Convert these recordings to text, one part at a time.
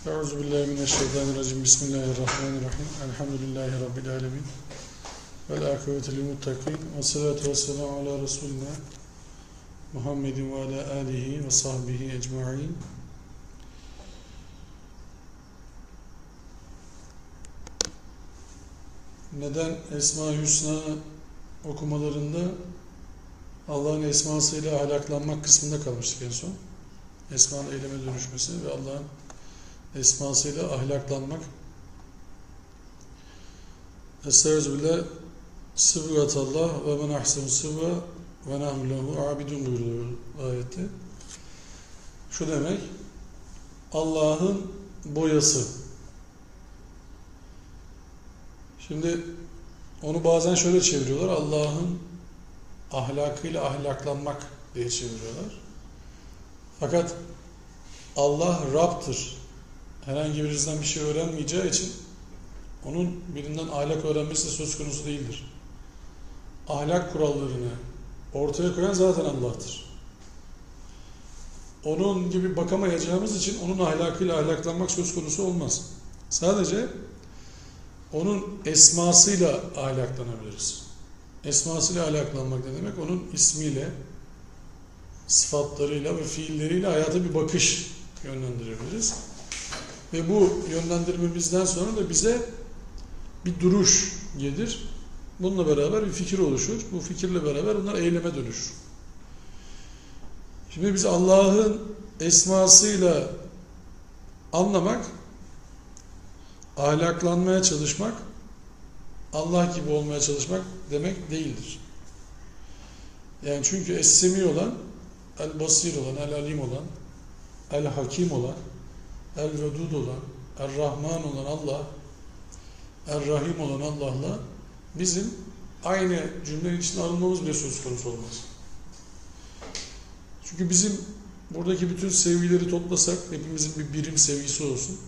Euzubillahimineşşeytanirracim. Bismillahirrahmanirrahim. Elhamdülillahi Rabbil alemin. Vel akıbetu lil muttakin. Ve salatu ve selamu ala Resulina Muhammedin ve ala alihi ve sahbihi ecma'in. Neden Esma-i Hüsna okumalarında Allah'ın esmasıyla ahlaklanmak kısmında kalmıştık en son. Esma'nın eyleme dönüşmesi ve Allah'ın esmasıyla ahlaklanmak. Estağfirullah, sıvgatallah ve men ahsenu sıvga ve nahnu lehu abidun buyuruyor ayette. Şu demek, Allah'ın boyası. Şimdi onu bazen şöyle çeviriyorlar, Allah'ın ahlakıyla ahlaklanmak diye çeviriyorlar. Fakat Allah Rab'tır. Herhangi birinizden bir şey öğrenmeyeceği için onun birinden ahlak öğrenmesi de söz konusu değildir. Ahlak kurallarını ortaya koyan zaten Allah'tır. Onun gibi bakamayacağımız için onun ahlakıyla ahlaklanmak söz konusu olmaz. Sadece onun esmasıyla ahlaklanabiliriz. Esmasıyla ahlaklanmak ne demek? Onun ismiyle, sıfatlarıyla ve fiilleriyle hayata bir bakış yönlendirebiliriz. Ve bu yönlendirmemizden sonra da bize bir duruş gelir. Bununla beraber bir fikir oluşur. Bu fikirle beraber bunlar eyleme dönüşür. Şimdi biz Allah'ın esmasıyla anlamak, ahlaklanmaya çalışmak, Allah gibi olmaya çalışmak demek değildir. Yani çünkü Es-Semi olan, El-Basir olan, El-Alim olan, El-Hakim olan, El-Vedud olan, El-Rahman olan Allah, El-Rahim olan Allah'la bizim aynı cümlenin içine alınmamız bile söz konusu olmaz. Çünkü bizim buradaki bütün sevgileri toplasak, hepimizin bir birim sevgisi olsun,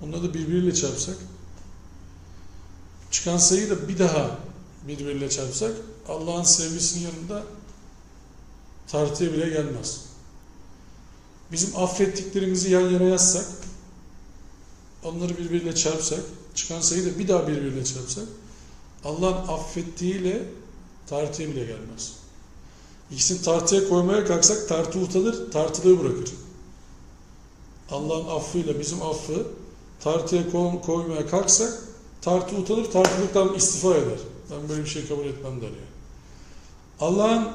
onları da birbiriyle çarpsak, çıkan sayıyı da bir daha birbiriyle çarpsak, Allah'ın sevgisinin yanında tartıya bile gelmez. Bizim affettiklerimizi yan yana yazsak, onları birbiriyle çarpsak, çıkan sayıyı da bir daha birbiriyle çarpsak, Allah'ın affettiğiyle tartıya bile gelmez. İkisini tartıya koymaya kalksak tartı utanır, tartılığı bırakır. Allah'ın affıyla bizim affı tartıya koymaya kalksak tartı utanır, tartılıktan istifa eder. Ben böyle bir şey kabul etmem der yani. Allah'ın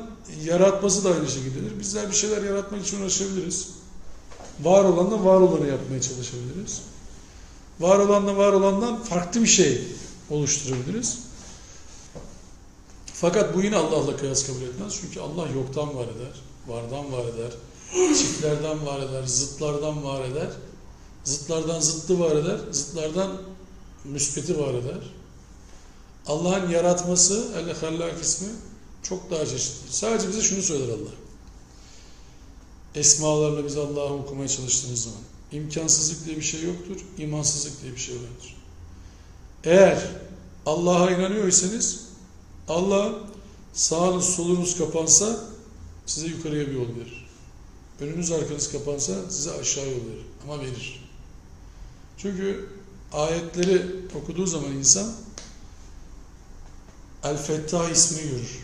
yaratması da aynı şekildedir. Bizler bir şeyler yaratmak için uğraşabiliriz. Var olanla var olanı yapmaya çalışabiliriz. Var olanla var olandan farklı bir şey oluşturabiliriz. Fakat bu yine Allah'la kıyas kabul etmez. Çünkü Allah yoktan var eder, vardan var eder, çiftlerden var eder, zıtlardan var eder, zıtlardan zıttı var eder, zıtlardan müsbeti var eder. Allah'ın yaratması, El-Hallak ismi çok daha çeşitlidir. Sadece bize şunu söyler Allah. Esmalarla biz Allah'ı okumaya çalıştığınız zaman imkansızlık diye bir şey yoktur, imansızlık diye bir şey vardır. Eğer Allah'a inanıyorsanız Allah sağınız solunuz kapansa size yukarıya bir yol verir. Önünüz arkanız kapansa size aşağı yol verir. Ama verir. Çünkü ayetleri okuduğu zaman insan El-Fettah ismini görür.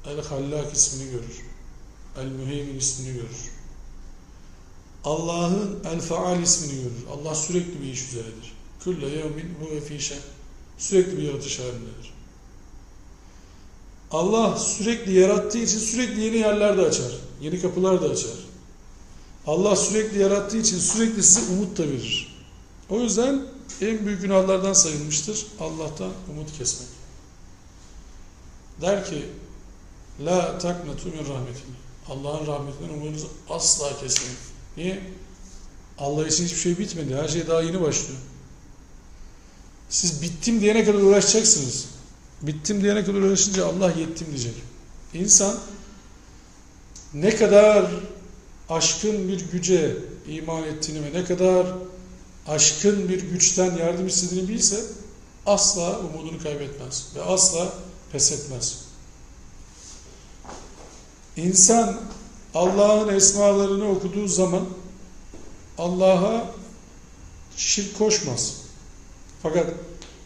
El-Hallak ismini görür. El-Müheymin ismini görür. Allah'ın El-Faal ismini görür. Allah sürekli bir iş üzeredir. Külle yevmin huve fî şen. Sürekli bir yaratış halindedir. Allah sürekli yarattığı için sürekli yeni yerler de açar. Yeni kapılar da açar. Allah sürekli yarattığı için sürekli size umut da verir. O yüzden en büyük günahlardan sayılmıştır Allah'tan umut kesmek. Der ki La taknatu min rahmetine. Allah'ın rahmetinden umudunuzu asla kesmeyin. Niye? Allah için hiçbir şey bitmedi. Her şey daha yeni başlıyor. Siz bittim diyene kadar uğraşacaksınız. Bittim diyene kadar uğraşınca Allah yettim diyecek. İnsan ne kadar aşkın bir güce iman ettiğini ve ne kadar aşkın bir güçten yardım istediğini bilse asla umudunu kaybetmez ve asla pes etmez. İnsan Allah'ın esmalarını okuduğu zaman Allah'a şirk koşmaz. Fakat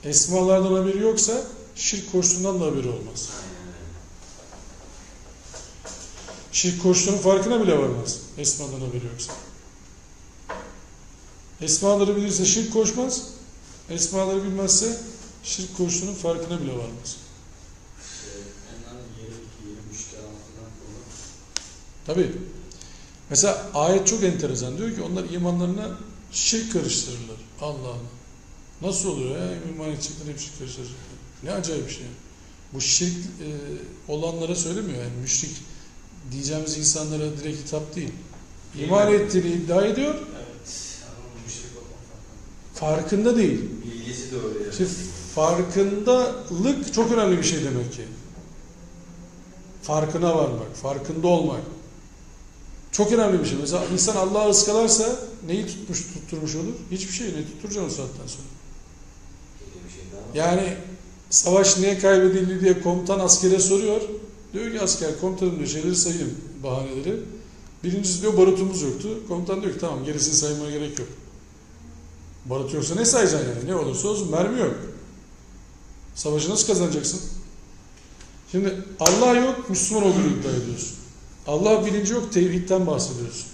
esmalardan haberi yoksa şirk koştuğundan da haberi olmaz. Şirk koştuğunun farkına bile varmaz. Esmadan haberi yoksa. Esmaları bilirse şirk koşmaz. Esmaları bilmezse şirk koştuğunun farkına bile varmaz. Tabii. Mesela ayet çok enteresan. Diyor ki onlar imanlarına şirk karıştırırlar. Allah'ına. Nasıl oluyor ya? İman edecekler hep şirk karıştıracaklar. Ne acayip bir şey. Bu şirk olanlara söylemiyor. Yani müşrik diyeceğimiz insanlara direkt hitap değil. İman ettiğini iddia ediyor. Evet. Farkında değil. Bilgisi de öyle. İşte farkındalık çok önemli bir şey demek ki. Farkına varmak, farkında olmak. Çok önemli bir şey. Mesela insan Allah'ı ıskalarsa neyi tutturmuş olur? Hiçbir şey. Ne tutturacaksın o saatten sonra? Yani savaş niye kaybedildi diye komutan askere soruyor. Diyor ki asker, komutanım diyor, şeyleri sayayım, bahaneleri. Birincisi diyor barutumuz yoktu. Komutan diyor ki tamam, gerisini saymaya gerek yok. Barut yoksa ne sayacaksın yani? Ne olursa olsun, mermi yok. Savaşı nasıl kazanacaksın? Şimdi Allah yok, Müslüman olduğunu iddia ediyorsun. Allah bilinci yok, tevhidden bahsediyorsun.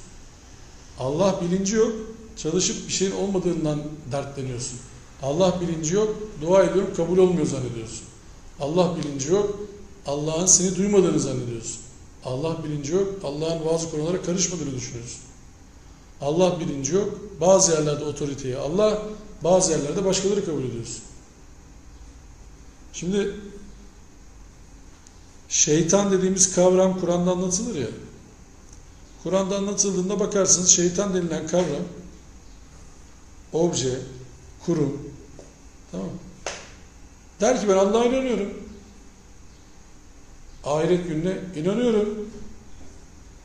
Allah bilinci yok, çalışıp bir şeyin olmadığından dertleniyorsun. Allah bilinci yok, dua ediyorum, kabul olmuyor zannediyorsun. Allah bilinci yok, Allah'ın seni duymadığını zannediyorsun. Allah bilinci yok, Allah'ın bazı konulara karışmadığını düşünüyorsun. Allah bilinci yok, bazı yerlerde otoriteyi Allah, bazı yerlerde başkaları kabul ediyorsun. Şimdi şeytan dediğimiz kavram Kur'an'da anlatılır ya. Kur'an'da anlatıldığında bakarsınız şeytan denilen kavram obje, kurum, tamam mı? Der ki ben Allah'a inanıyorum. Ahiret gününe inanıyorum.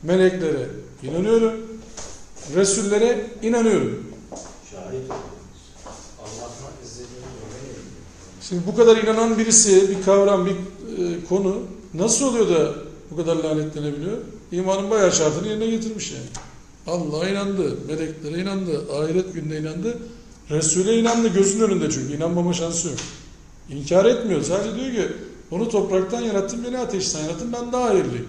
Meleklere inanıyorum. Resullere inanıyorum. Şahit Allah'tan izlediğini. Şimdi bu kadar inanan birisi, bir kavram, bir konu nasıl oluyor da bu kadar lanetlenebiliyor? İmanın bayağı şartını yerine getirmiş yani. Allah'a inandı, meleklere inandı, ahiret gününe inandı, Resul'e inandı, gözünün önünde çünkü inanmama şansı yok. İnkar etmiyor, sadece diyor ki onu topraktan yarattın, beni ateşten yarattın, ben daha hayırlıyım.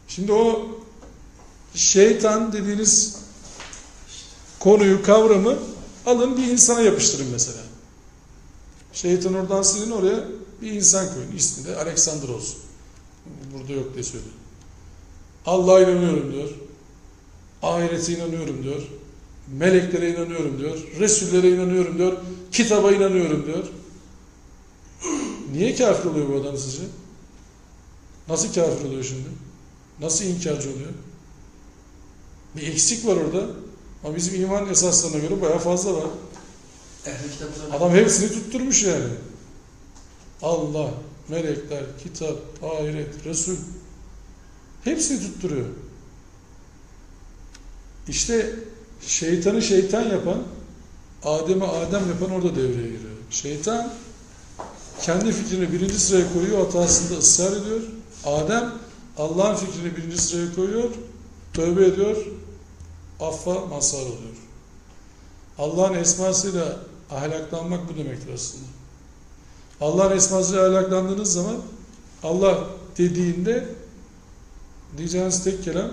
Şimdi o şeytan dediğiniz konuyu, kavramı alın bir insana yapıştırın mesela. Şeytan oradan silin, oraya bir insan koyun. İsmi de Alexander olsun. Burada yok diye söylüyor. Allah'a inanıyorum diyor. Ahirete inanıyorum diyor. Meleklere inanıyorum diyor. Resullere inanıyorum diyor. Kitaba inanıyorum diyor. Niye kafir oluyor bu adam sizce? Nasıl kafir oluyor şimdi? Nasıl inkarcı oluyor? Bir eksik var orada. Ama bizim iman esaslarına göre bayağı fazla var. Adam hepsini tutturmuş yani. Allah, melekler, kitap, ahiret, Resul. Hepsini tutturuyor. İşte şeytanı şeytan yapan, Adem'i Adem yapan orada devreye giriyor. Şeytan kendi fikrini birinci sıraya koyuyor, hatasında ısrar ediyor. Adem Allah'ın fikrini birinci sıraya koyuyor, tövbe ediyor, affa mazhar oluyor. Allah'ın esmasıyla ahlaklanmak bu demektir aslında. Allah'ın esmasıyla ahlaklandığınız zaman Allah dediğinde diyeceğiniz tek kelam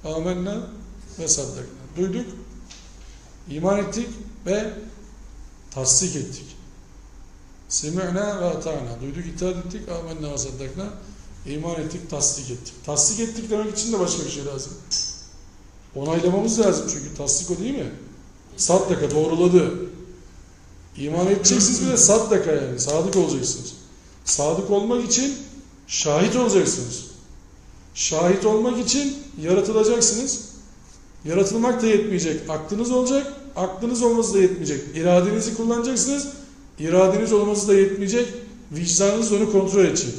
amenna ve saddakna. Duyduk, iman ettik ve tasdik ettik. Semi'na ve ata'na. Duyduk, itaat ettik, amenna ve saddakna. İman ettik, tasdik ettik. Tasdik ettik demek için de başka bir şey lazım. Onaylamamız lazım çünkü tasdik o değil mi? Saddaka, doğruladı. İman edeceksiniz bir de saddaka yani. Sadık olacaksınız. Sadık olmak için şahit olacaksınız. Şahit olmak için yaratılacaksınız. Yaratılmak da yetmeyecek. Aklınız olacak. Aklınız olması da yetmeyecek. İradenizi kullanacaksınız. İradeniz olması da yetmeyecek. Vicdanınız onu kontrol edecek.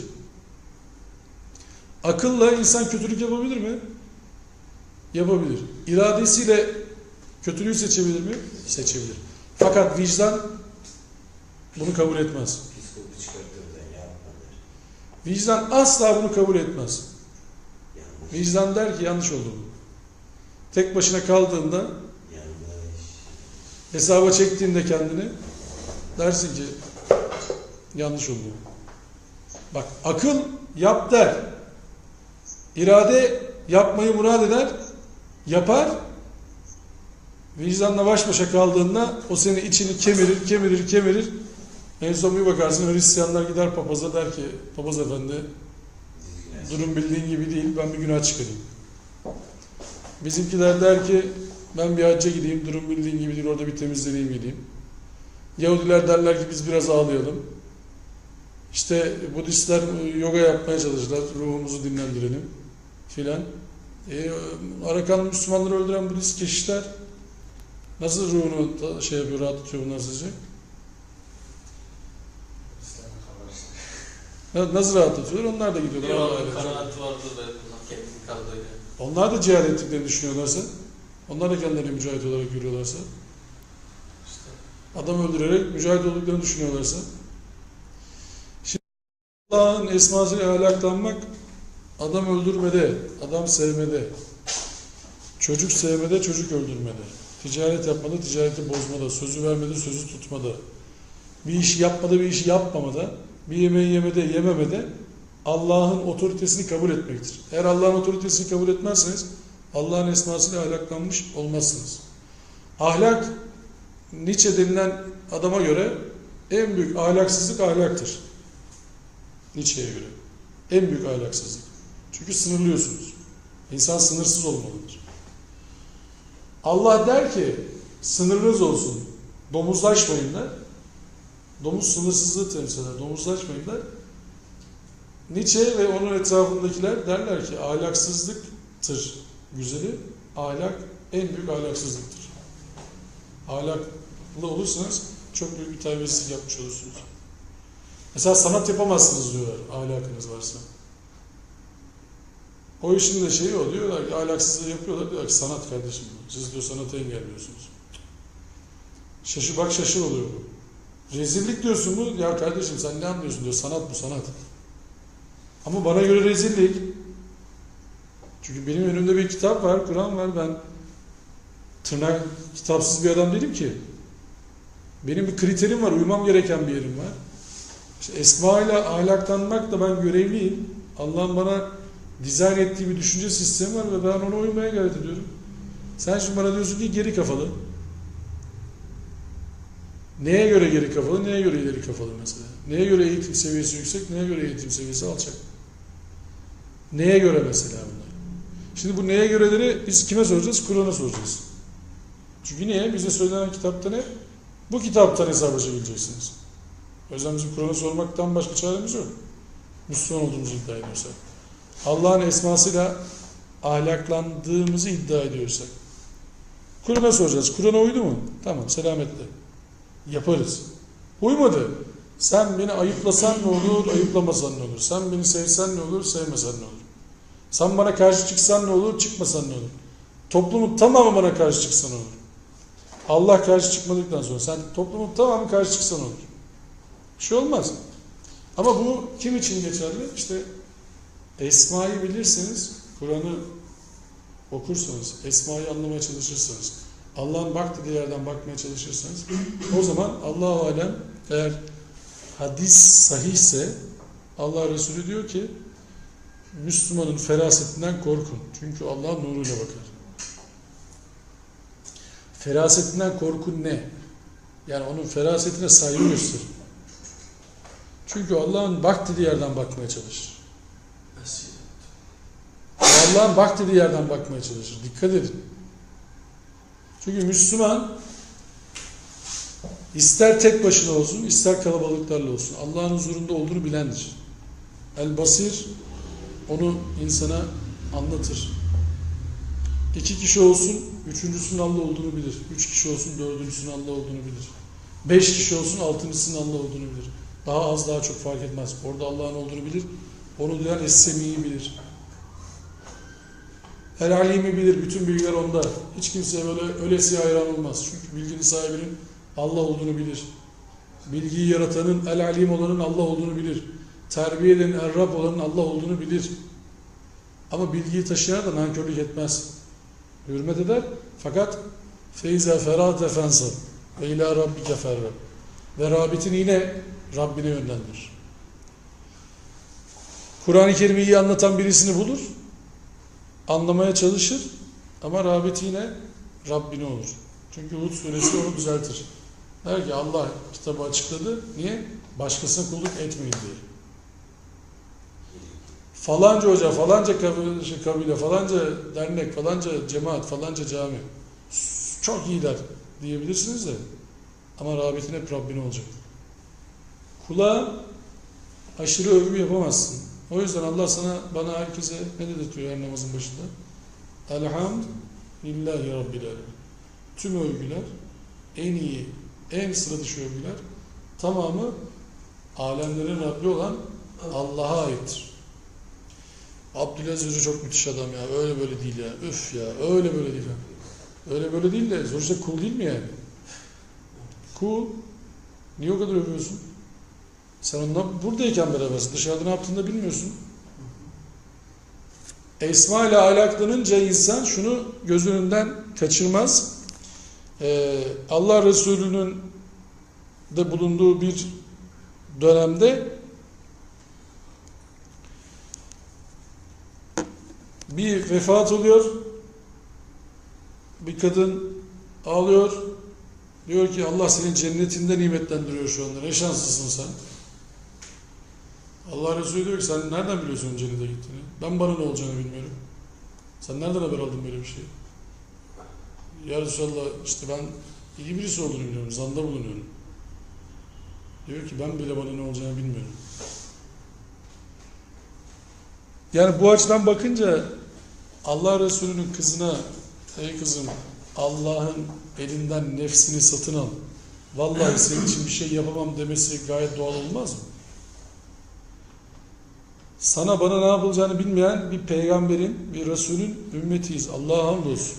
Akılla insan kötülük yapabilir mi? Yapabilir. İradesiyle kötülüğü seçebilir mi? Seçebilir. Fakat vicdan bunu kabul etmez. Vicdan asla bunu kabul etmez. Vicdan der ki yanlış oldu bu. Tek başına kaldığında Hesaba çektiğinde kendini dersin ki yanlış oluyor. Bak akıl yap der. İrade yapmayı murad eder. Yapar. Vicdanla baş başa kaldığında o senin içini kemirir. En son bir bakarsın Hristiyanlar gider papaza der ki papaz efendi durum bildiğin gibi değil, ben bir günah çıkarayım. Bizimkiler der ki ben bir hacca gideyim, durum bildiğin gibi değil, orada bir temizleneyim gideyim. Yahudiler derler ki biz biraz ağlayalım. İşte Budistler yoga yapmaya çalışırlar, ruhumuzu dinlendirelim filan. Arakan Müslümanları öldüren Budist keşişler nasıl ruhunu rahatlatıyor bunlar sizce? Nasıl rahatlatıyorlar? Onlar da gidiyorlar. Kanaat vardır da kendini kaldırıyor. Onlar da cihad ettiklerini düşünüyorlarsa, onlar da kendilerini mücahit olarak görüyorlarsa, adam öldürerek mücahit olduklarını düşünüyorlarsa, şimdi Allah'ın esmasıyla ahlaklanmak, adam öldürmede, adam sevmede, çocuk sevmede, çocuk öldürmede, ticaret yapmada, ticareti bozmada, sözü vermede, sözü tutmada, bir işi yapmada, bir işi yapmamada, bir yemeği yemede, yememede Allah'ın otoritesini kabul etmektir. Eğer Allah'ın otoritesini kabul etmezseniz Allah'ın esmasıyla ahlaklanmış olmazsınız. Ahlak, Nietzsche denilen adama göre en büyük ahlaksızlık ahlaktır. Nietzsche'ye göre. En büyük ahlaksızlık. Çünkü sınırlıyorsunuz. İnsan sınırsız olmalıdır. Allah der ki sınırınız olsun, domuzlaşmayın der. Domuz sınırsızlığı temsil eder. Domuzlaşmayın der. Nietzsche ve onun etrafındakiler derler ki ahlaksızlıktır güzeli, ahlak en büyük ahlaksızlıktır. Ahlaklı olursanız çok büyük bir terbiyesizlik yapmış olursunuz. Mesela sanat yapamazsınız diyorlar ahlakınız varsa. O işin de şeyi o diyorlar ki ahlaksızlığı yapıyorlar diyorlar ki sanat kardeşim siz diyor sanatı engelliyorsunuz. Şaşır oluyor bu. Rezillik diyorsun bu ya kardeşim sen ne anlıyorsun diyor sanat bu sanat. Ama bana göre rezillik. Çünkü benim önümde bir kitap var, Kur'an var. Ben tırnak kitapsız bir adam değilim ki. Benim bir kriterim var, uymam gereken bir yerim var. İşte esma ile ahlaklanmak da ben görevliyim. Allah'ın bana dizayn ettiği bir düşünce sistemi var ve ben ona uymaya gayret ediyorum. Sen şimdi bana diyorsun ki geri kafalı. Neye göre geri kafalı, neye göre ileri kafalı mesela? Neye göre eğitim seviyesi yüksek, neye göre eğitim seviyesi alçak? Neye göre mesela bunlar? Şimdi bu neye göreleri biz kime soracağız? Kur'an'a soracağız. Çünkü niye? Bize söylenen kitapta ne? Bu kitaptan hesaba çekileceksiniz. O yüzden bizim Kur'an'a sormaktan başka çaremiz yok. Müslüman olduğumuzu iddia ediyorsak. Allah'ın esmasıyla ahlaklandığımızı iddia ediyorsak. Kur'an'a soracağız. Kur'an'a uydu mu? Tamam, selametle. Yaparız. Uymadı. Sen beni ayıplasan ne olur, ayıplamasan ne olur? Sen beni sevsen ne olur, sevmesen ne olur? Sen bana karşı çıksan ne olur, çıkmasan ne olur? Toplumun tamamı bana karşı çıksan olur. Allah karşı çıkmadıktan sonra sen toplumun tamamı karşı çıksan olur. Bir şey olmaz. Ama bu kim için geçerli? İşte esmayı bilirseniz, Kur'an'ı okursanız, esmayı anlamaya çalışırsanız, Allah'ın bak dediği yerden bakmaya çalışırsanız, o zaman Allah-u Alem eğer hadis sahihse Allah Resulü diyor ki Müslümanın ferasetinden korkun. Çünkü Allah nuruyla bakar. Ferasetinden korkun ne? Yani onun ferasetine saygı gösterin. Çünkü Allah'ın bak dediği yerden bakmaya çalışır. Allah'ın bak dediği yerden bakmaya çalışır. Dikkat edin. Çünkü Müslüman ister tek başına olsun, ister kalabalıklarla olsun, Allah'ın huzurunda olduğunu bilendir. El-Basir onu insana anlatır. 2 kişi olsun, üçüncüsünün Allah olduğunu bilir. 3 kişi olsun, dördüncüsünün Allah olduğunu bilir. 5 kişi olsun, altıncısının Allah olduğunu bilir. Daha az, daha çok fark etmez. Orada Allah'ın olduğunu bilir. Onu duyan Es-Semi'yi bilir. El-Alim'i bilir. Bütün bilgiler onda. Hiç kimseye böyle öylesiye hayran olmaz. Çünkü bilginin sahibinin Allah olduğunu bilir. Bilgiyi yaratanın, El-Alim olanın Allah olduğunu bilir. Terbiye edenin, Er-Rab olanın Allah olduğunu bilir. Ama bilgiyi taşıyan da nankörlük etmez. Hürmet eder. Fakat feyze ferate fensal. Ve ilâ rabbike ferrab. Ve rağbetini yine Rabbine yönlendir. Kur'an-ı Kerim'i iyi anlatan birisini bulur, anlamaya çalışır ama rağbeti yine Rabbine olur. Çünkü Hud suresi onu düzeltir. Der ki Allah kitabı açıkladı. Niye? Başkasına kulluk etmeyin diye. Falanca hoca, falanca kabile, falanca dernek, falanca cemaat, falanca cami çok iyiler diyebilirsiniz de ama rağbetin hep Rabbine olacak. Kula aşırı övgü yapamazsın. O yüzden Allah sana, bana, herkese ne dedirtiyor her namazın başında? Elhamdülillahi Rabbil Alemin. Tüm övgüler, en iyi, en sıra dışı övgüler tamamı alemlerin Rabbi olan Allah'a aittir. Abdülaziz Hoca çok müthiş adam ya. Öyle böyle değil ya. Üf ya. Öyle böyle değil ya. Öyle böyle değil de sonuçta kul değil mi yani? Kul. Niye o kadar övüyorsun? Sen onunla buradayken berabersin. Dışarıda ne yaptığını da bilmiyorsun. Esma ile alaklanınca insan şunu göz önünden kaçırmaz. Allah Resulü'nün de bulunduğu bir dönemde bir vefat oluyor. Bir kadın ağlıyor. Diyor ki Allah seni cennetinde nimetlendiriyor şu anda. Ne şanslısın sen. Allah Resulü diyor ki sen nereden biliyorsun cennete gittiğini? Ben bana ne olacağını bilmiyorum. Sen nereden haber aldın böyle bir şey? Ya Resulallah işte ben iyi birisi olduğunu biliyorum. Zanda bulunuyorum. Diyor ki ben bile bana ne olacağını bilmiyorum. Yani bu açıdan bakınca Allah Resulü'nün kızına ey kızım Allah'ın elinden nefsini satın al. Vallahi senin için bir şey yapamam demesi gayet doğal olmaz mı? Sana bana ne yapılacağını bilmeyen bir peygamberin, bir Resulün ümmetiyiz. Allah'a hamdolsun.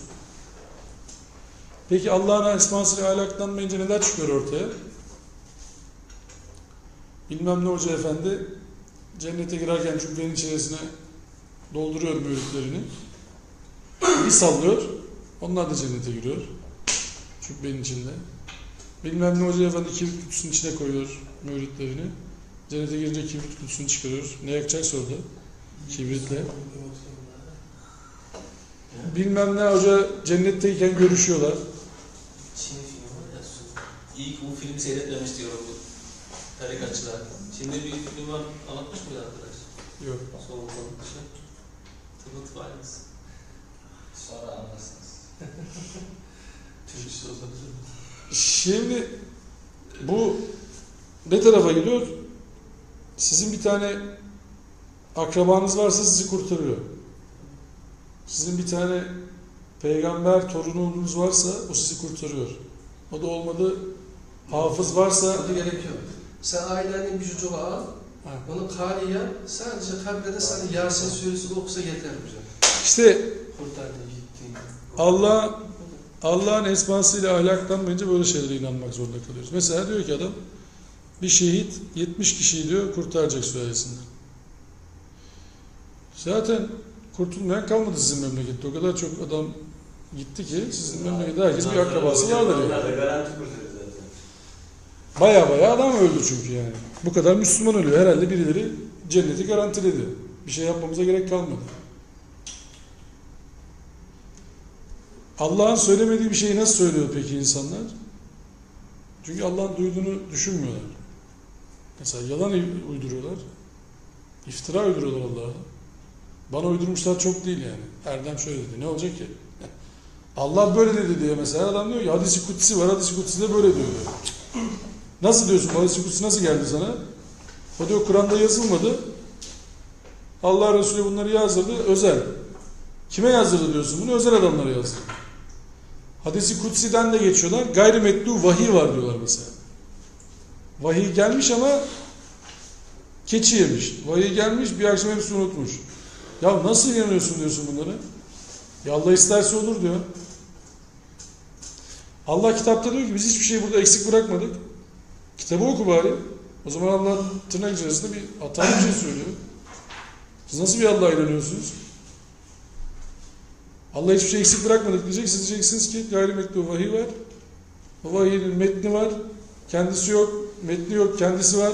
Peki Allah'ın esmasıyla alaklanmayınca neler çıkıyor ortaya? Bilmem ne hoca efendi cennete girerken cübbenin içerisine dolduruyor müritlerini. Bir sallıyor. Onlar da cennete giriyor. Cübbenin içinde. Bilmem ne hoca efendi kibrit kutusunun içine koyuyor müritlerini. Cennete girince kibrit kutusunu çıkarıyor. Ne yakacaksa orada? Kibritle. Bilmem ne hoca cennetteyken görüşüyorlar. Çin filmi var ya, İlk bu filmi seyretmemiş diyorum bu tarikatçılar. Şimdi bir film var, anlatmış mıydı arkadaş? Yok. Soğuk anlatışı. Tıbıt var mısın? Sonra anlarsınız. Türk sözleri. Şimdi bu ne tarafa gidiyor? Sizin bir tane akrabanız varsa sizi kurtarıyor. Sizin bir tane peygamber torununuz varsa o sizi kurtarıyor. O da olmadı hafız varsa Tadı gerekiyor. Sen ailenin bir çocuğu al, onu kâliye sadece kabrede sana Yasin suresini okusa yeter hocam. işte Kurtardı, gitti. Allah'ın esmasıyla ahlaklanmayınca böyle şeylere inanmak zorunda kalıyoruz. Mesela diyor ki adam bir şehit 70 kişiyi diyor kurtaracak sülalesinden. Zaten kurtulmayan kalmadı sizin memlekette. O kadar çok adam gitti ki sizin memlekette herkes bir akrabası vardır yani. Onlar da garanti kurtarır zaten. Baya adam öldü çünkü yani. Bu kadar Müslüman ölüyor. Herhalde birileri cenneti garantiledi. Bir şey yapmamıza gerek kalmadı. Allah'ın söylemediği bir şeyi nasıl söylüyor peki insanlar? Çünkü Allah'ın duyduğunu düşünmüyorlar. Mesela yalan uyduruyorlar. İftira uyduruyorlar Allah'a. Bana uydurmuşlar çok değil yani. Erdem şöyle dedi. Ne olacak ki? Allah böyle dedi diye mesela adam diyor ki hadis-i kutsi var. Hadis-i kutsi de böyle diyor. Nasıl diyorsun? Hadis-i kutsi nasıl geldi sana? O diyor Kur'an'da yazılmadı. Allah Resulü bunları yazdırdı. Özel. Kime yazdırdı diyorsun bunu? Özel adamlara yazdırdı. Hadis-i kutsi'den de geçiyorlar. Gayrimetlu vahiy var diyorlar mesela. Vahiy gelmiş ama keçi yemiş. Vahiy gelmiş bir akşam hepsini unutmuş. Ya nasıl inanıyorsun diyorsun bunlara? Ya Allah isterse olur diyor. Allah kitapta diyor ki biz hiçbir şeyi burada eksik bırakmadık. Kitabı oku bari. O zaman Allah tırnak içerisinde bir hatalı bir şey söylüyor. Siz nasıl bir Allah'a inanıyorsunuz? Allah hiçbir şey eksik bırakmadık diyecek. Siz diyeceksiniz ki gayrimetlu vahiy var. O vahyin metni var, kendisi yok, metni yok, kendisi var,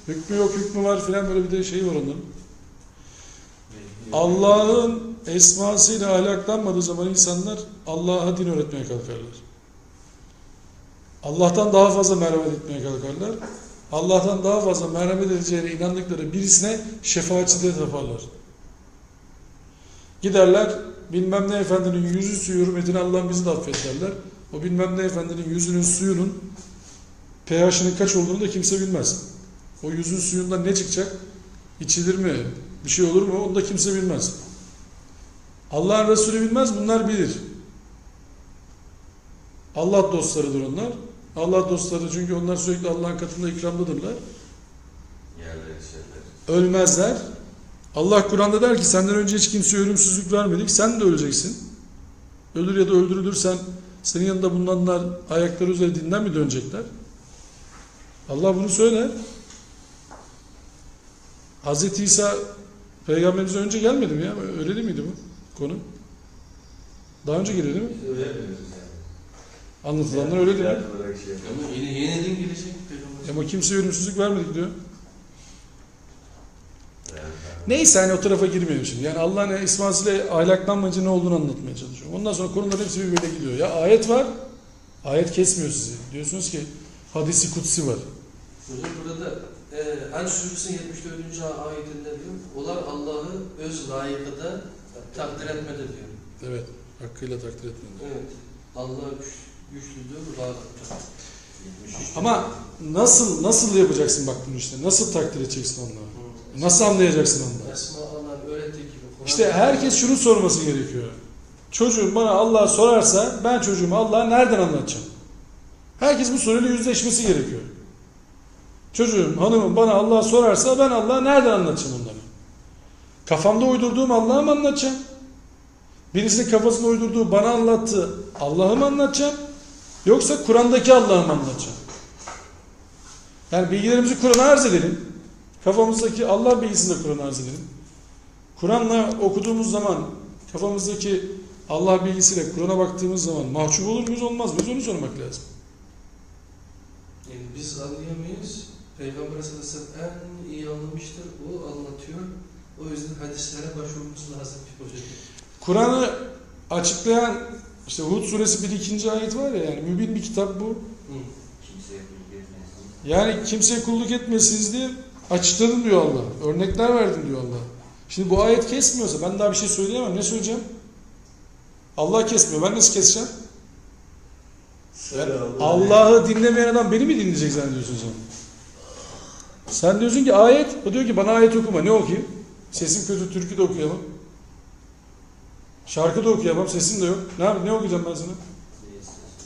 hükmü yok, hükmü var filan, böyle bir de şey var onun. Allah'ın esmasıyla ahlaklanmadığı zaman insanlar Allah'a din öğretmeye kalkarlar. Allah'tan daha fazla merhamet etmeye kalkarlar. Allah'tan daha fazla merhamet edeceğine inandıkları birisine şefaatçiliğe taparlar. Giderler, bilmem ne efendinin yüzü suyu hürmetine Allah'ın bizi de affet derler. O bilmem ne efendinin yüzünün suyunun pH'inin kaç olduğunu da kimse bilmez. O yüzün suyundan ne çıkacak? İçilir mi? Bir şey olur mu? Onu da kimse bilmez. Allah'ın Resulü bilmez, bunlar bilir. Allah dostlarıdır onlar. Allah dostları çünkü onlar sürekli Allah'ın katında ikramdadırlar. Ölmezler. Allah Kur'an'da der ki senden önce hiç kimseye ölümsüzlük vermedik. Sen de öleceksin. Ölür ya da öldürülürsen senin yanında bulunanlar ayakları üzere dinden mi dönecekler? Allah bunu söyler. Hz. İsa Peygamberimize önce gelmedi mi ya? Öyle değil miydi bu konu? Daha önce geliyor değil mi? Öyle yapıyoruz yani. Anlatılanlar öyle değil mi? Ama yeni din gelecek peygamber. Ama kimseye ölümsüzlük vermedik diyor. Neyse hani o tarafa girmeyelim şimdi. Yani Allah'ın ismasıyla ahlaklanmayınca ne olduğunu anlatmaya çalışıyorum. Ondan sonra konuların hepsi birbirine gidiyor. Ya ayet var, ayet kesmiyor sizi. Diyorsunuz ki hadisi kutsi var. Hocam burada Hac Suresi'nin 74. ayetinde diyor, onlar Allah'ı öz layıkıda takdir etmede diyor. Evet, hakkıyla takdir etmedi. Evet, Allah güçlüdür, varlıktır. Ama nasıl yapacaksın bak bunu işte? Nasıl takdir edeceksin onları? Nasıl anlayacaksın onları? Esma Allah'ın öğrettiği gibi. İşte herkes şunu sorması gerekiyor. Çocuğum bana Allah sorarsa ben çocuğuma Allah'ı nereden anlatacağım? Herkes bu soruyla yüzleşmesi gerekiyor. Çocuğum, hanımım bana Allah sorarsa ben Allah'ı nereden anlatacağım onları? Kafamda uydurduğum Allah'ı mı anlatacağım? Birisinin kafasında uydurduğu bana anlattığı Allah'ı mı anlatacağım? Yoksa Kur'an'daki Allah'ı mı anlatacağım? Yani bilgilerimizi Kur'an'a arz edelim. Kafamızdaki Allah bilgisini de Kur'an'a arz edelim. Kur'an'la okuduğumuz zaman kafamızdaki Allah bilgisiyle Kur'an'a baktığımız zaman mahcup olur muyuz olmaz mıyız onu sormak lazım. Yani biz anlayamayız. Peygamber Aleyhisselam en iyi anlamıştır. O anlatıyor. O yüzden hadislere başvurmamız lazım. Kur'an'ı açıklayan işte Hud suresi 1-2. ayet var ya, yani mübin bir kitap bu. Kimseye kulluk etmesin. Yani kimseye kulluk etmesiniz diye açıkladım diyor Allah. Örnekler verdim diyor Allah. Şimdi bu ayet kesmiyorsa ben daha bir şey söyleyemem. Ne söyleyeceğim? Allah kesmiyor. Ben nasıl keseceğim? Yani Allah'ı dinlemeyen adam beni mi dinleyecek zannediyorsun sen? Sen diyorsun ki ayet, o diyor ki bana ayet okuma. Ne okuyayım? Sesim kötü, türkü de okuyamam. Şarkı da okuyamam, sesim de yok. Ne okuyacağım ben sana?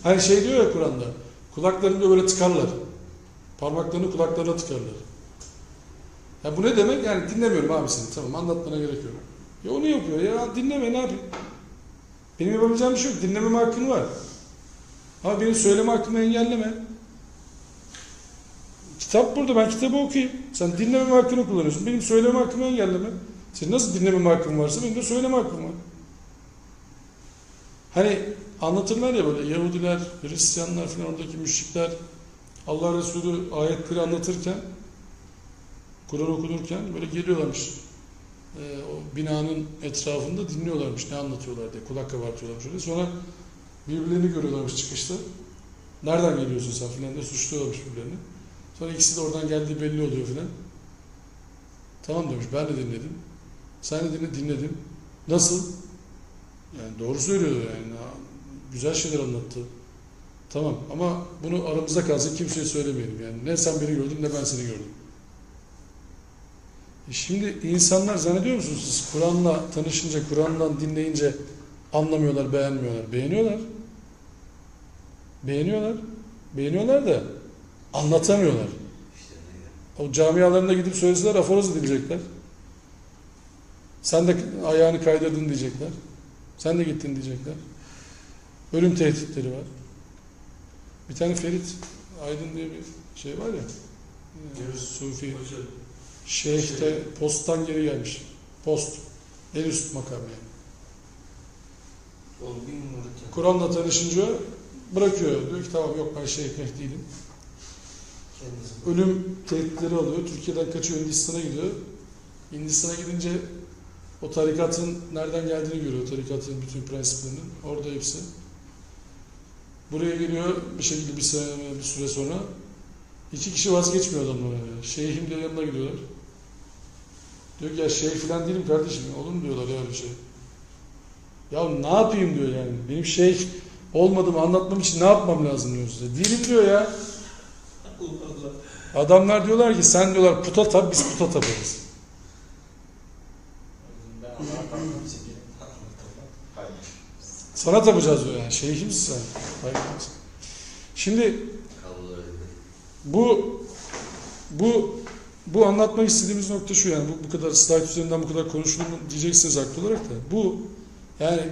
Hani şey diyor ya Kur'an'da, kulaklarını da böyle tıkarlar. Parmaklarını kulaklarına tıkarlar. Ya bu ne demek? Yani dinlemiyorum abi seni. Tamam, anlatmana gerek yok. Ya onu yapıyor. Ya dinleme, ne yapayım? Benim yapabileceğim bir şey yok. Dinlememe hakkın var. Ama benim söyleme hakkımı engelleme. Kitap burada. Ben kitabı okuyayım. Sen dinlememe hakkını kullanıyorsun. Benim söyleme hakkımı engelleme. Senin nasıl dinlememe hakkın varsa benim de söyleme hakkım var. Hani anlatırlar ya böyle Yahudiler, Hristiyanlar falan, oradaki müşrikler Allah Resulü ayetleri anlatırken, Kur'an okunurken böyle geliyorlarmış. O binanın etrafında dinliyorlarmış ne anlatıyorlar diye, kulak kabartıyorlarmış öyle. Sonra birbirlerini görüyorlarmış çıkışta. Nereden geliyorsun sen filan diye suçluyorlarmış birbirlerini. Sonra ikisi de oradan geldiği belli oluyor filan. Tamam demiş, ben de dinledim. Sen de dinledim. Nasıl? Yani doğru söylüyor yani. Güzel şeyler anlattı. Tamam ama bunu aramızda kalsın, kimseye söylemeyelim yani. Ne sen beni gördün ne ben seni gördüm. Şimdi insanlar zannediyor musunuz siz Kur'an'la tanışınca, Kur'an'dan dinleyince anlamıyorlar, beğenmiyorlar. Beğeniyorlar. Beğeniyorlar. Beğeniyorlar da anlatamıyorlar. O camialarında gidip söyleseler aforoz edilecekler. Sen de ayağını kaydırdın diyecekler. Sen de gittin diyecekler. Ölüm tehditleri var. Bir tane Ferit Aydın diye bir şey var ya. Sufi. Şeyh de posttan geri gelmiş. Post. En üst makam yani. Kur'an'la tanışınca Bırakıyor. Diyor ki tamam yok ben şeyh değilim. Kendisi. Ölüm tehditleri alıyor. Türkiye'den kaçıyor, Hindistan'a gidiyor. Hindistan'a gidince o tarikatın nereden geldiğini görüyor. Tarikatın bütün prensiplerinin. Orada hepsi. Buraya geliyor bir şekilde bir süre sonra. 2 kişi vazgeçmiyor adamlara. Yani. Şeyhim diye yanına gidiyorlar. Diyor ki ya şeyh falan değilim kardeşim. Olur mu diyorlar ya öyle şey. Ya ne yapayım diyor yani. Benim şeyh olmadığımı anlatmam için ne yapmam lazım diyor size. Değilim diyor ya. Allah Allah. Adamlar diyorlar ki sen diyorlar puta tap biz puta taparız. Ben Allah'a kalkmak için gelin. Hayır. Sana tapacağız diyor yani. Şeyhimsin sen. Hayır. Şimdi Kabul bu anlatmak istediğimiz nokta şu yani bu kadar slide üzerinden bu kadar konuşulur mu diyeceksiniz haklı olarak da bu yani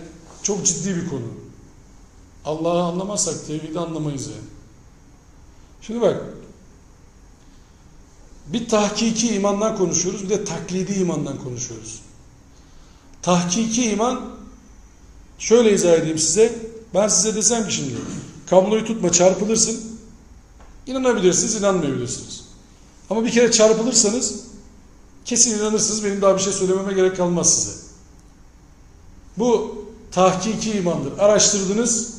çok ciddi bir konu. Allah'ı anlamazsak tevhidi anlamayız yani. Şimdi bak bir tahkiki imandan konuşuyoruz bir de taklidi imandan konuşuyoruz. Tahkiki iman şöyle izah edeyim size. Ben size desem ki şimdi kabloyu tutma çarpılırsın. İnanabilirsiniz, inanmayabilirsiniz. Ama bir kere çarpılırsanız kesin inanırsınız. Benim daha bir şey söylememe gerek kalmaz size. Bu tahkiki imandır. Araştırdınız.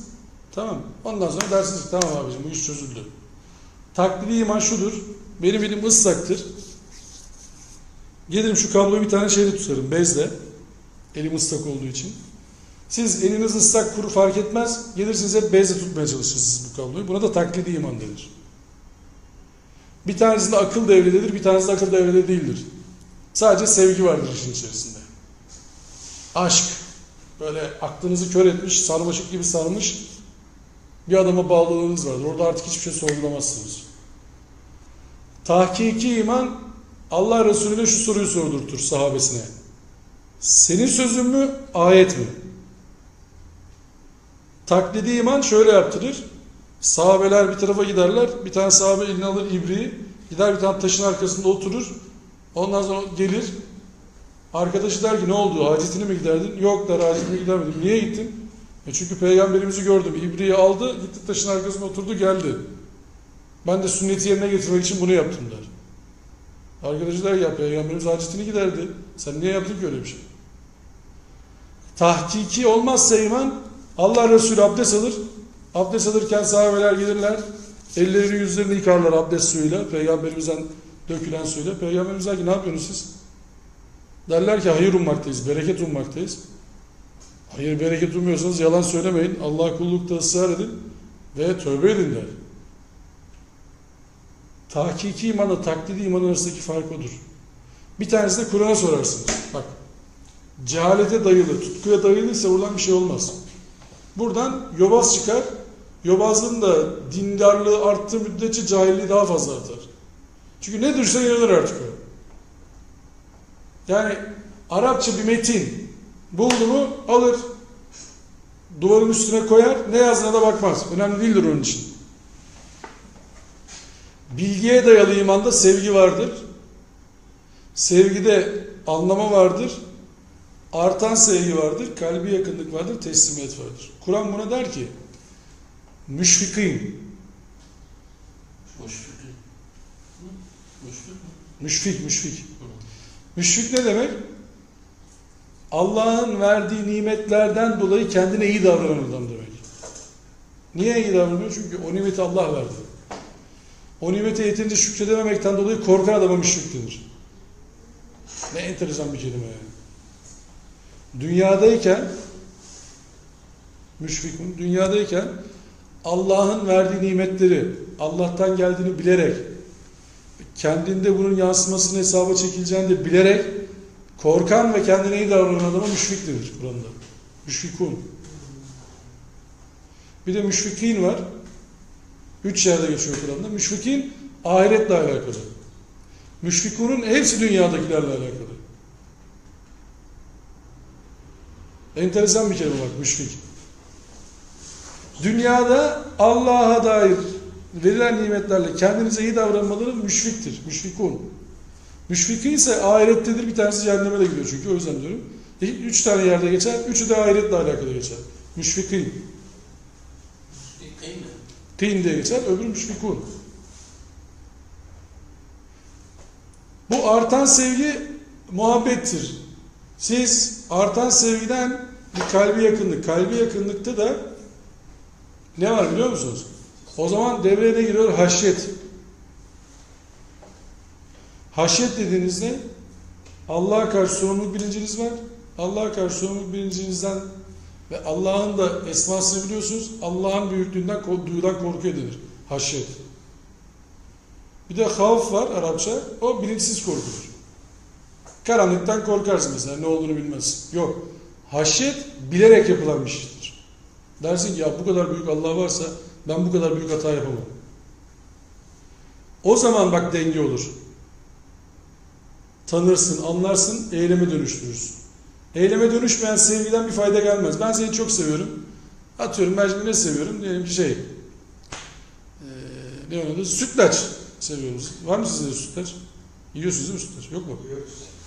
Tamam. Ondan sonra dersiniz ki tamam abicim bu iş çözüldü. Taklidi iman şudur. Benim elim ıslaktır. Gelirim şu kabloyu bir tane şeyle tutarım. Bezle. Elim ıslak olduğu için. Siz eliniz ıslak kuru fark etmez. Gelirsiniz hep bezle tutmaya çalışırsınız bu kabloyu. Buna da taklidi iman denir. Bir tanesinde akıl devrededir, bir tanesinde akıl devrede değildir. Sadece sevgi vardır işin içerisinde. Aşk. Böyle aklınızı kör etmiş, sarmaşık gibi sarmış bir adama bağlılığınız vardır. Orada artık hiçbir şey sorgulamazsınız. Tahkiki iman Allah Resulüne şu soruyu sordurtur sahabesine. Senin sözün mü, ayet mi? Taklidi iman şöyle yaptırır. Sahabeler bir tarafa giderler. Bir tane sahabe eline alır ibriği. Gider bir tane taşın arkasında oturur. Ondan sonra gelir. Arkadaşı der ki ne oldu? Hacetine mi giderdin? Yok der hacetine gidemedim. Niye gittin? Çünkü peygamberimizi gördüm. İbriği aldı. Gitti taşın arkasına oturdu geldi. Ben de sünneti yerine getirmek için bunu yaptım der. Arkadaşı der ya peygamberimiz hacetini giderdi. Sen niye yaptın ki öyle bir şey? Tahkiki olmazsa iman Allah Resulü abdest alır. Abdest alırken sahabeler gelirler. Ellerini yüzlerini yıkarlar abdest suyuyla. Peygamberimizden dökülen suyla. Peygamberimiz der ki ne yapıyorsunuz siz? Derler ki hayır ummaktayız. Bereket ummaktayız. Hayır bereket ummuyorsanız yalan söylemeyin. Allah kullukta ısrar edin. Ve tövbe edin der. Tahkiki imanla taklidi iman arasındaki fark odur. Bir tanesi de Kur'an'a sorarsınız. Bak. Cehalete dayalı, tutkuya dayalıysa buradan bir şey olmaz. Buradan yobaz çıkar. Yobazlığın da dindarlığı arttığı müddetçe cahilliği daha fazla artar. Çünkü ne düşse inanır artık o. Yani Arapça bir metin buldu mu alır. Duvarın üstüne koyar. Ne yazdığına da bakmaz. Önemli değildir onun için. Bilgiye dayalı imanda sevgi vardır. Sevgide anlama vardır. Artan sevgi vardır. Kalbi yakınlık vardır. Teslimiyet vardır. Kur'an buna der ki müşfikin. Müşfik. Müşfik ne demek? Allah'ın verdiği nimetlerden dolayı kendine iyi davranan adam demek. Niye iyi davranıyor? Çünkü o nimeti Allah verdi. O nimete yeterince şükredememekten dolayı korkan adama müşfik denir. Ne enteresan bir kelime yani. Dünyadayken Allah'ın verdiği nimetleri Allah'tan geldiğini bilerek kendinde bunun yansımasını hesaba çekileceğini de bilerek korkan ve kendine iyi davranan adama müşfik denir Kur'an'da. Müşfikun. Bir de müşfikin var. 3 yerde geçiyor Kur'an'da. Müşfikin ahiretle alakalı. Müşfikunun hepsi dünyadakilerle alakalı. Enteresan bir kelime bak müşfik. Dünyada Allah'a dair verilen nimetlerle kendinize iyi davranmaları müşfiktir. Müşfikun. Müşfikin ise ahirettedir. Bir tanesi cehenneme de gidiyor çünkü o yüzden diyorum. 3 tane yerde geçer. 3'ü de ahiretle alakalı geçer. Müşfikin. Müşfikin mi? Tin diye geçer, öbürü müşfikun. Bu artan sevgi muhabbettir. Siz artan sevgiden bir kalbi yakınlık. Kalbi yakınlıkta da ne var biliyor musunuz? O zaman devreye ne giriyor? Haşyet. Haşyet dediğinizde Allah'a karşı sorumluluk bilinciniz var. Allah'a karşı sorumluluk bilincinizden ve Allah'ın da esmasını biliyorsunuz. Allah'ın büyüklüğünden duyulan korku edilir. Haşyet. Bir de havf var Arapça. O bilinçsiz korkudur. Karanlıktan korkarsın mesela. Ne olduğunu bilmezsin. Yok. Haşyet bilerek yapılan bir şeydir. Dersin ki ya bu kadar büyük Allah varsa ben bu kadar büyük hata yapamam. O zaman bak denge olur. Tanırsın, anlarsın, eyleme dönüştürürsün. Eyleme dönüşmeyen sevgiden bir fayda gelmez. Ben seni çok seviyorum. Atıyorum ben ne seviyorum? Diyelim ki ne onun adı? Sütlaç seviyoruz. Var mı sizde sütlaç? Yiyorsunuz değil mi sütlaç? Yok mu?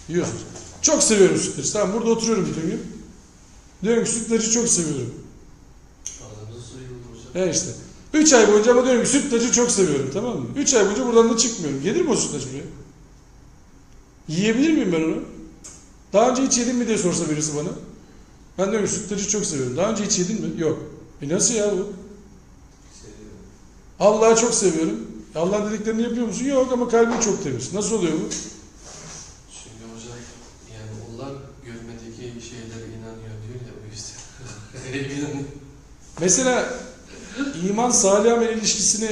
Yiyorsunuz. Çok seviyorum sütlaç. Tamam burada oturuyorum bütün gün. Diyorum ki sütlacı çok seviyorum. Ağzımızı suyu hocam. İşte. 3 ay boyunca ama diyorum ki sütlacı çok seviyorum, tamam mı? 3 ay boyunca buradan da çıkmıyorum. Gelir mi o sütlaç buraya? Yiyebilir miyim ben onu? Daha önce hiç yedin mi diye sorsa birisi bana. Ben diyorum ki sütlacı çok seviyorum. Daha önce hiç yedin mi? Yok. Nasıl ya bu? Seviyorum. Allah'ı çok seviyorum. Allah'ın dediklerini yapıyor musun? Yok ama kalbim çok temiz. Nasıl oluyor bu? Çünkü hocam yani onlar görmedeki şeylere inanıyor diyor ya o yüzden. İnanıyor. Mesela iman salih amel ilişkisini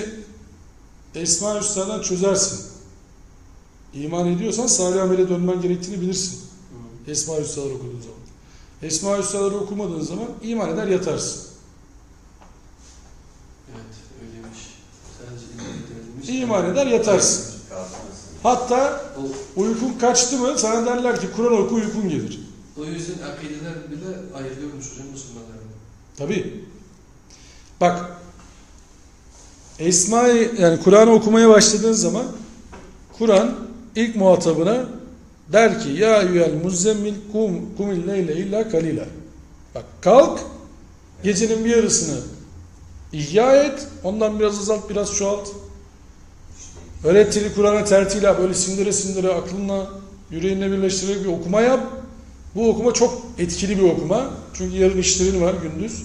Esma-i Hüsna'dan çözersin. İman ediyorsan salih amele dönmen gerektiğini bilirsin. Esma-i Hüsna'ları okuduğun zaman. Esma-i Hüsna'ları okumadığın zaman iman eder yatarsın. Evet öyleymiş. Sadece iman edilmiş. İman eder yatarsın. Hatta O, uykun kaçtı mı sana derler ki Kur'an oku uykun gelir. o yüzden akideler bile ayrılıyormuş hocam Müslümanlardan. Tabii. Bak Esma-i yani Kur'an'ı okumaya başladığın zaman Kur'an ilk muhatabına der ki ya eyyuhel muzzemmil kumil leyle illa kalila. Bak kalk gecenin bir yarısını ihya et, ondan biraz azalt, biraz çoğalt. Öğretili Kur'an'a tertila böyle sindire sindire aklınla yüreğinle birleştirerek bir okuma yap. Bu okuma çok etkili bir okuma. Çünkü yarın işlerin var gündüz.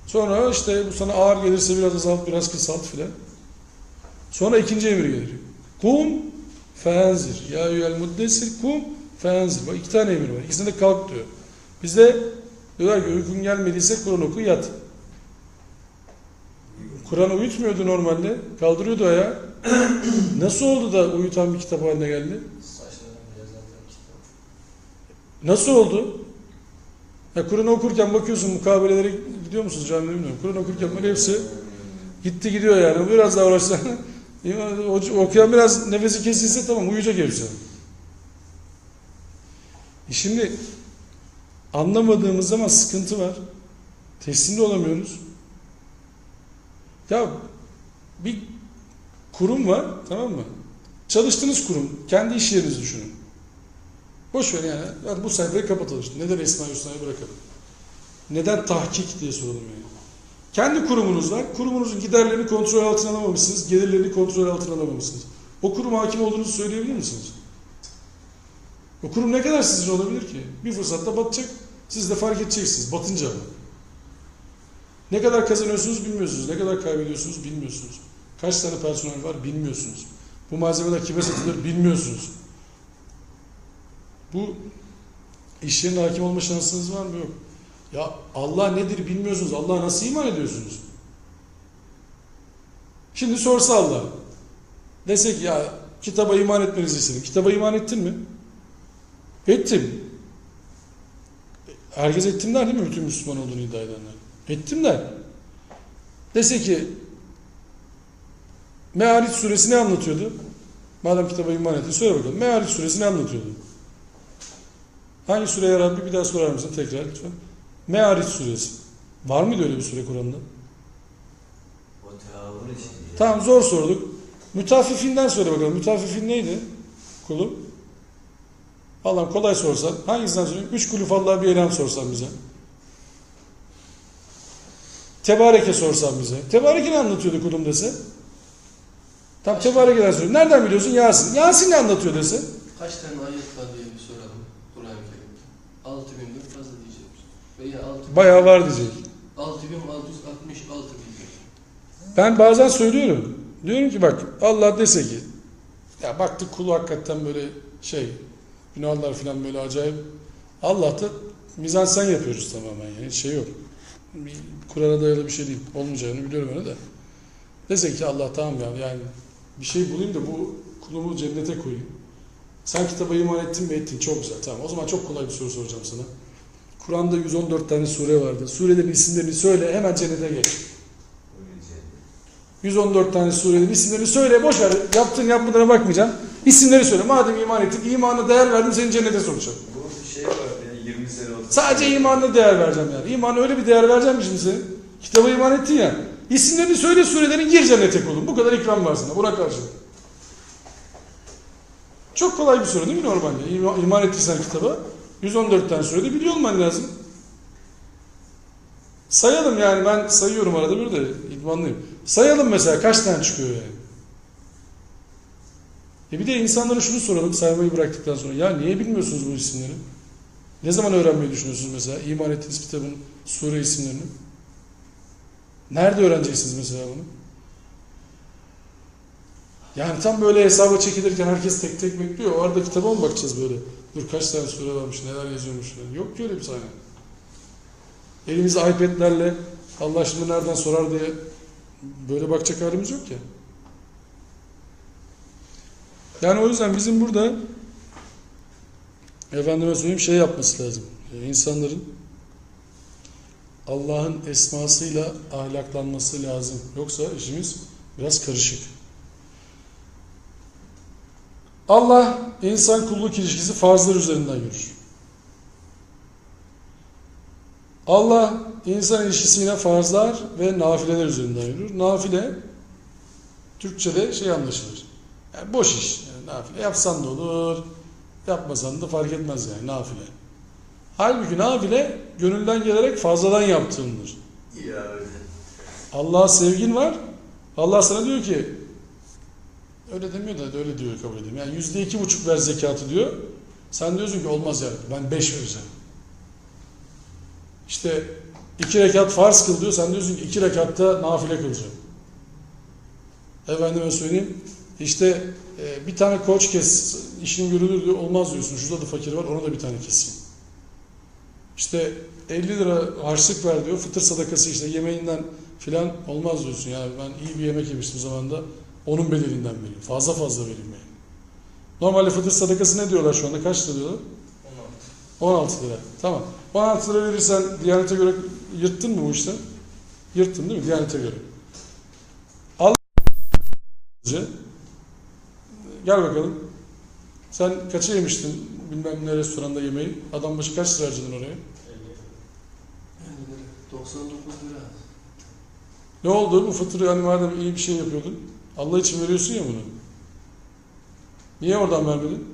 Sonra işte bu sana ağır gelirse biraz azalt, biraz kısalt filan. Sonra ikinci emir gelir. Kum feenzir. Ya eyyuhel muddessir kum feenzir. Bak 2 tane emir var. İkisinde de kalk diyor. Bizde diyorlar ki uykun gelmediyse Kur'an oku yat. Kur'an uyutmuyordu normalde. Kaldırıyordu ayağı. Nasıl oldu da uyutan bir kitap haline geldi? Saçlarım beyaz zaten kitap. Nasıl oldu? Ya Kur'an okurken bakıyorsun mukabelelere gidiyor musunuz camide bilmiyorum. Kur'an okurken böyle hepsi gitti gidiyor yani. Biraz daha uğraşsan okuyan biraz nefesi kesilse tamam uyuyacak hepsi. Şimdi anlamadığımız zaman sıkıntı var. Teslim de olamıyoruz. Ya bir kurum var, tamam mı? Çalıştığınız kurum, kendi iş yerinizi düşünün. Boş ver yani. Hadi bu sayfayı kapatalım. Neden Esma-i Hüsna'yı bırakalım? Neden tahkik diye soralım yani. Kendi kurumunuz var. Kurumunuzun giderlerini kontrol altına alamamışsınız. Gelirlerini kontrol altına alamamışsınız. O kurum hakim olduğunuzu söyleyebilir misiniz? O kurum ne kadar sizin olabilir ki? Bir fırsatta batacak. Siz de fark edeceksiniz. Batınca mı? Ne kadar kazanıyorsunuz bilmiyorsunuz. Ne kadar kaybediyorsunuz bilmiyorsunuz. Kaç tane personel var bilmiyorsunuz. Bu malzemeler kime satılır bilmiyorsunuz. Bu iş yerine hakim olma şansınız var mı? Yok. Ya Allah nedir bilmiyorsunuz. Allah'a nasıl iman ediyorsunuz? Şimdi sorsa Allah. Desek ya kitaba iman etmenizi istedim. Kitaba iman ettin mi? Ettim. Herkes ettim der değil mi? Bütün Müslüman olduğunu iddia edenler. Ettim der. Dese ki Me'ariç suresi ne anlatıyordu? Madem kitaba iman ettin söyle bakalım. Me'ariç suresi ne anlatıyordu? Hangi sure ya Rabbi? Bir daha sorar mısın tekrar lütfen? Me'ariç suresi. Var mıydı öyle bir sure Kur'an'da? O tavır işte. Tamam zor sorduk. Mütaffifinden söyle bakalım. Mütaffifin neydi? Kulum. Allah'ım kolay sorsan. Hangisinden söyleyeyim? 3 kulüf Allah'a bir elham sorsan bize. Tebareke sorsan bize. Tebareke ne anlatıyordu kulum dese? Tam Tebareke'den soruyor. Nereden biliyorsun? Yasin. Yasin ne anlatıyor dese? Kaç tane ayet var diye bir soralım Kur'an-ı Kerim'de. 6000'den fazla diyeceğiz. Veya 6000. Bayağı var diyecek. 6666 bilgi. Ben bazen söylüyorum. Diyorum ki bak Allah dese ki ya baktık kulu hakikaten böyle günahlar falan böyle acayip. Allah da mizansen yapıyoruz tamamen yani hiç şey yok. Kur'an'a dayalı bir şey değil. Olmayacağını biliyorum öyle de. Dese ki Allah tamam ya yani bir şey bulayım da bu kulumu cennete koyayım. Sen kitaba iman ettin mi ettin çok güzel tamam. O zaman çok kolay bir soru soracağım sana. Kur'an'da 114 tane sure vardı. Surelerin isimlerini söyle hemen cennete geç. 114 tane surelerin isimlerini söyle boş ver. Yaptın yapmadığına bakmayacağım. İsimleri söyle. Madem iman ettin imana değer verdim seni cennete sokacağım. Bu şey var ya 20 sene oldu. Sadece imanına değer vereceğim yani. İmana öyle bir değer vereceğim ki şimdi senin. Kitaba iman ettin ya. İsimlerini söyle surelerin gir cennete kulum. Bu kadar ikram var sana. Buna karşı. Çok kolay bir soru değil mi normalde? İman ettiysen kitaba 114 tane surede biliyor olman lazım. Sayalım yani ben sayıyorum arada bir de idmanlıyım. Sayalım mesela kaç tane çıkıyor yani. Bir de insanlara şunu soralım saymayı bıraktıktan sonra. Ya niye bilmiyorsunuz bu isimleri? Ne zaman öğrenmeyi düşünüyorsunuz mesela? İman ettiğiniz kitabın sure isimlerini. Nerede öğreneceksiniz mesela bunu? Yani tam böyle hesaba çekilirken herkes tek tek bekliyor. O arada kitaba mı bakacağız böyle? Dur kaç tane sure varmış, neler yazıyormuş. Yok ki öyle bir sahne. Elimizde iPad'lerle Allah şimdi nereden sorar diye böyle bakacak halimiz yok ya. Yani o yüzden bizim burada efendime söyleyeyim yapması lazım. İnsanların Allah'ın esmasıyla ahlaklanması lazım. Yoksa işimiz biraz karışık. Allah insan kulluk ilişkisi farzlar üzerinden yürür. Allah insan ilişkisi yine farzlar ve nafileler üzerinden yürür. Nafile Türkçe'de anlaşılır. Yani boş iş. Yani nafile yapsan da olur, yapmasan da fark etmez yani nafile. Halbuki nafile gönülden gelerek fazladan yaptığındır. Ya öyle. Allah'a sevgin var. Allah sana diyor ki öyle demiyor da öyle diyor kabul edeyim. Yani %2,5 ver zekatı diyor. Sen diyorsun ki olmaz yani ben 5 vereceğim. İşte 2 rekat farz kıl diyor. Sen diyorsun ki 2 rekatta nafile kılacağım. Efendime söyleyeyim. İşte bir tane koç kes işin görülür diyor. Olmaz diyorsun. Şurada da fakir var ona da bir tane keseyim. İşte 50 lira harçlık ver diyor. Fıtır sadakası işte yemeğinden filan olmaz diyorsun. Yani ben iyi bir yemek yemiştim zamanında. Onun bedelinden vereyim. Fazla vereyim yani. Normalde fıtır sadakası ne diyorlar şu anda? Kaç lira diyorlar? 16 lira. Tamam. 16 lira verirsen Diyanet'e göre yırttın mı bu işte? Yırttın değil mi? Diyanet'e göre. Al. Gel bakalım. Sen kaça yemiştin bilmem ne restoranda yemeği? Adam başı kaç lira harcadın oraya? 50 lira. 99 lira. Ne oldu? Bu fıtırı hani madem iyi bir şey yapıyordun. Allah için veriyorsun ya bunu. Niye oradan vermedin?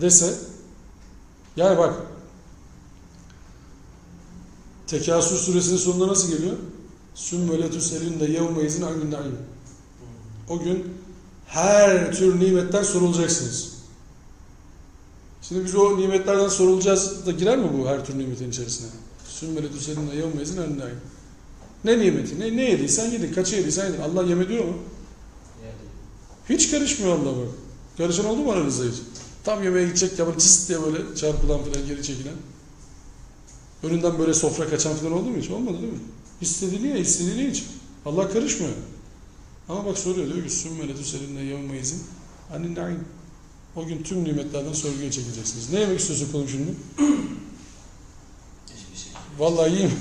Dese yani bak Tekasür suresinin sonunda nasıl geliyor? Sümmele tüselünde yevmeyizin angündâim. O gün her tür nimetten sorulacaksınız. Şimdi biz o nimetlerden sorulacağız da girer mi bu her tür nimetin içerisine? Sümmele tüselünde yevmeyizin angündâim. Ne nimeti? Ne yediysen yedin. Kaçı yediysen yedin. Allah yeme diyor mu? Hiç karışmıyor Allah bak. Karışan oldu mu aranızda hiç? Tam yemeğe gidecek ya böyle cıst diye böyle çarpılan falan geri çekilen. Önünden böyle sofra kaçan falan oldu mu hiç? Olmadı değil mi? İstediği için. Allah karışmıyor. Ama bak soruyor diyor ki sümmele tüselinle yevmeyizin anin na'im. O gün tüm nimetlerden sorguya çekileceksiniz. Ne yemek istiyorsun kulum şimdi? Hiçbir şey. Vallahi yiyeyim.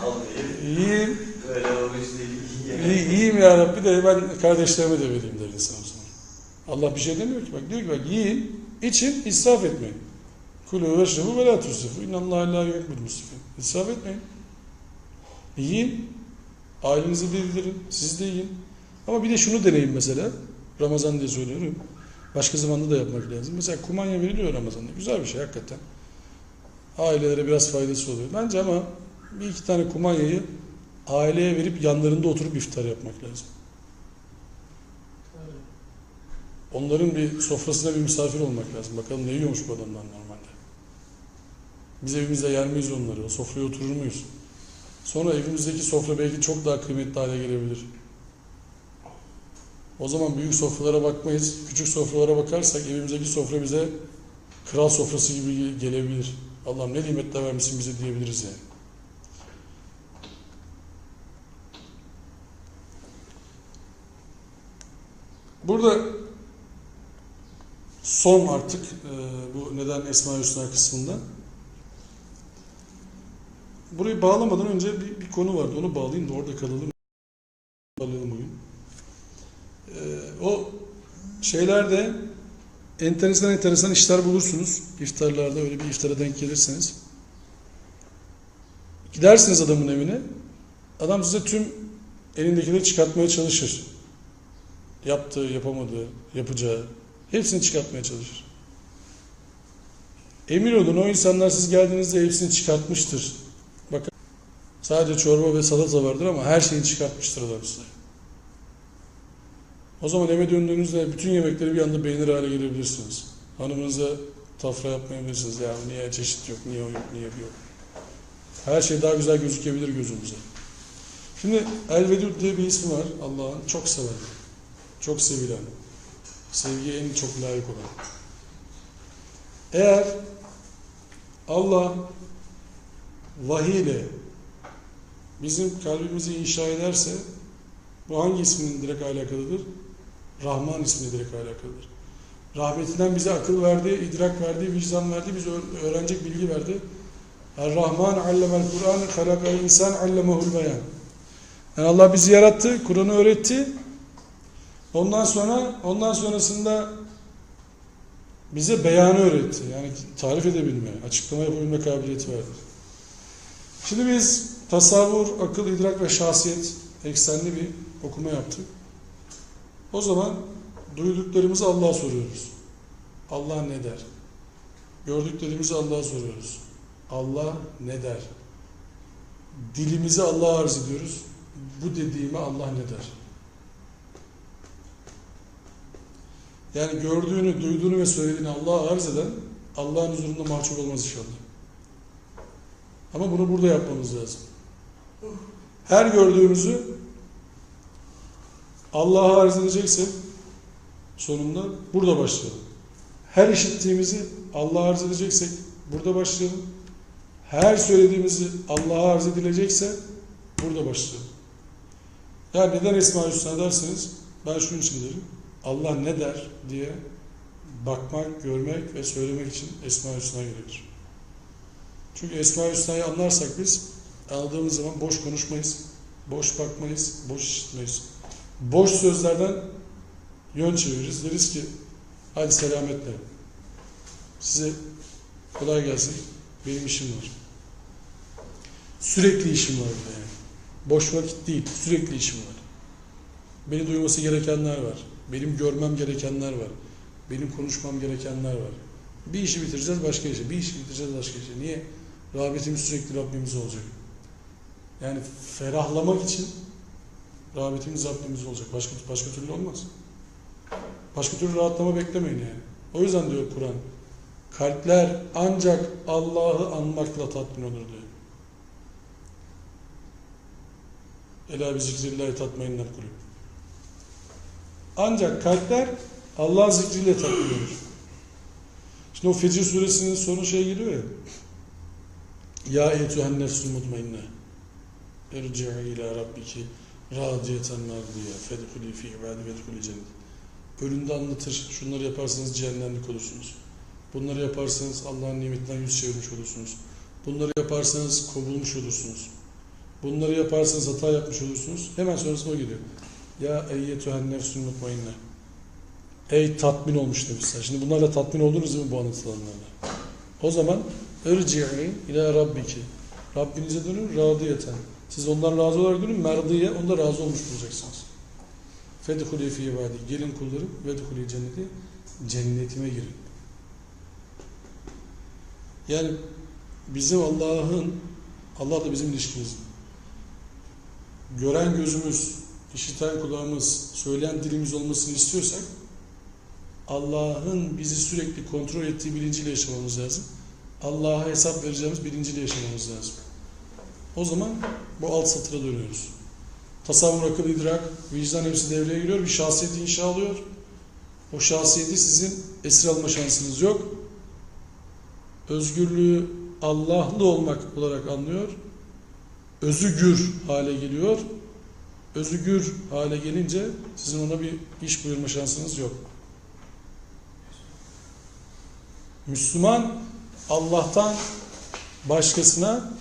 Al diye. Yiyeyim. Böyle olmuş değil. Yiyeyim ya Rabbi de ben kardeşlerime de vereyim der insan o zaman. Allah bir şey demiyor ki. Bak diyor ki bak yiyin, için israf etmeyin. Kulû veşrebû ve lâ tusrifû. İnnallâhe lâ yuhibbul musrifîn. İsraf etmeyin. Yiyin. Ailenizi bildirin. Siz de yiyin. Ama bir de şunu deneyin mesela. Ramazan diye söylüyorum. Başka zamanda da yapmak lazım. Mesela kumanya veriliyor Ramazan'da. Güzel bir şey hakikaten. Ailelere biraz faydası oluyor. Bence ama bir iki tane kumanyayı aileye verip yanlarında oturup iftar yapmak lazım. Onların bir sofrasına bir misafir olmak lazım. Bakalım ne yiyormuş bu adamlar normalde. Biz evimizde yer miyiz onları? O sofraya oturur muyuz? Sonra evimizdeki sofra belki çok daha kıymetli hale gelebilir. O zaman büyük sofralara bakmayız. Küçük sofralara bakarsak evimizdeki sofra bize kral sofrası gibi gelebilir. Allah'ım ne nimetler vermişsin bize diyebiliriz yani. Burada son artık bu neden Esma-i Hüsna kısmında. Burayı bağlamadan önce bir konu vardı. Onu bağlayayım da orada kalalım. Bugün. O şeylerde enteresan işler bulursunuz. İftarlarda öyle bir iftara denk gelirseniz. Gidersiniz adamın evine. Adam size tüm elindekileri çıkartmaya çalışır. Yaptığı, yapamadığı, yapacağı hepsini çıkartmaya çalışır. Emin olun o insanlar siz geldiğinizde hepsini çıkartmıştır. Bakın sadece çorba ve salata vardır ama her şeyi çıkartmıştır adam size. O zaman eve döndüğünüzde bütün yemekleri bir anda beğenir hale gelebilirsiniz. Hanımınıza tafra yapmayabilirsiniz. Ya niye çeşit yok, niye o yok, niye bu yok. Her şey daha güzel gözükebilir gözümüze. Şimdi El-Vedud diye bir ismi var Allah'ın. Çok seven, çok sevilen, sevgiye en çok layık olan. Eğer Allah vahiy ile bizim kalbimizi inşa ederse bu hangi isminin direkt alakalıdır? Rahman ismine direkt alakalıdır. Rahmetinden bize akıl verdi, idrak verdi, vicdan verdi, bize öğrenecek bilgi verdi. Er-Rahman allemel Kur'an, halakal insan allemehul beyan. Yani Allah bizi yarattı, Kur'an'ı öğretti. Ondan sonrasında bize beyanı öğretti. Yani tarif edebilme, açıklama yapabilme kabiliyeti verdi. Şimdi biz tasavvur, akıl, idrak ve şahsiyet eksenli bir okuma yaptık. O zaman duyduklarımızı Allah'a soruyoruz. Allah ne der? Gördüklerimizi Allah'a soruyoruz. Allah ne der? Dilimizi Allah'a arz ediyoruz. Bu dediğime Allah ne der? Yani gördüğünü, duyduğunu ve söylediğini Allah'a arz eden Allah'ın huzurunda mahcup olmaz inşallah. Ama bunu burada yapmamız lazım. Her gördüğümüzü Allah'a arz edeceksek sonunda burada başlayalım. Her işittiğimizi Allah'a arz edeceksek burada başlayalım. Her söylediğimizi Allah'a arz edilecekse burada başlayalım. Yani neden Esma-i Hüsna derseniz ben şunun için derim. Allah ne der diye bakmak, görmek ve söylemek için Esma-i Hüsna gerekir. Çünkü Esma-i Hüsna'yı anlarsak biz anladığımız zaman boş konuşmayız, boş bakmayız, boş işitmeyiz. Boş sözlerden yön çeviririz. Deriz ki hadi selametle. Size kolay gelsin. Benim işim var. Sürekli işim var yani. Boş vakit değil, sürekli işim var. Beni duyması gerekenler var. Benim görmem gerekenler var. Benim konuşmam gerekenler var. Bir işi bitireceğiz başka işe. Bir işi bitireceğiz başka işe. Niye? Rağbetimiz sürekli Rabbimiz olacak. Yani ferahlamak için rağbetimiz Rabbimiz olacak. Başka türlü olmaz. Başka türlü rahatlama beklemeyin yani. O yüzden diyor Kur'an. Kalpler ancak Allah'ı anmakla tatmin olur diyor. Ela bi zikrillahi tatmainnel kulub. Ancak kalpler Allah zikriyle tatmin olur. Şimdi o Fecr suresinin sonu şey geliyor ya. Ya eyyühen nefsul mutmainne. Erci'i ila rabbiki radiyeten merdiye fedhuli fi ibadi vedhuli cennet. Bölümde anlatır. Şunları yaparsanız cehennemlik olursunuz. Bunları yaparsanız Allah'ın nimetinden yüz çevirmiş olursunuz. Bunları yaparsanız kovulmuş olursunuz. Bunları yaparsanız hata yapmış olursunuz. Hemen sonrasında o geliyor. Ya eyyetühen nefsül mutmainne. Ey tatmin olmuş nefisler. Şimdi bunlarla tatmin oldunuz değil mi bu anlatılanlarla? O zaman erci'i ila rabbiki. Rabbinize dönün radiyeten. Siz ondan razı olarak dönün. Merdiye onda razı olmuş bulacaksınız. Fedhuli fi ibadi. Gelin kullarım. Vedhuli cenneti. Cennetime girin. Yani bizim Allah da bizim ilişkimiz. Gören gözümüz, işiten kulağımız, söyleyen dilimiz olmasını istiyorsak Allah'ın bizi sürekli kontrol ettiği bilinciyle yaşamamız lazım. Allah'a hesap vereceğimiz bilinciyle yaşamamız lazım. O zaman bu alt satıra dönüyoruz. Tasavvur, akıl, idrak, vicdan hepsi devreye giriyor. Bir şahsiyet inşa oluyor. O şahsiyeti sizin esir alma şansınız yok. Özgürlüğü Allah'lı olmak olarak anlıyor. Özügür hale geliyor. Özügür hale gelince sizin ona bir iş buyurma şansınız yok. Müslüman Allah'tan başkasına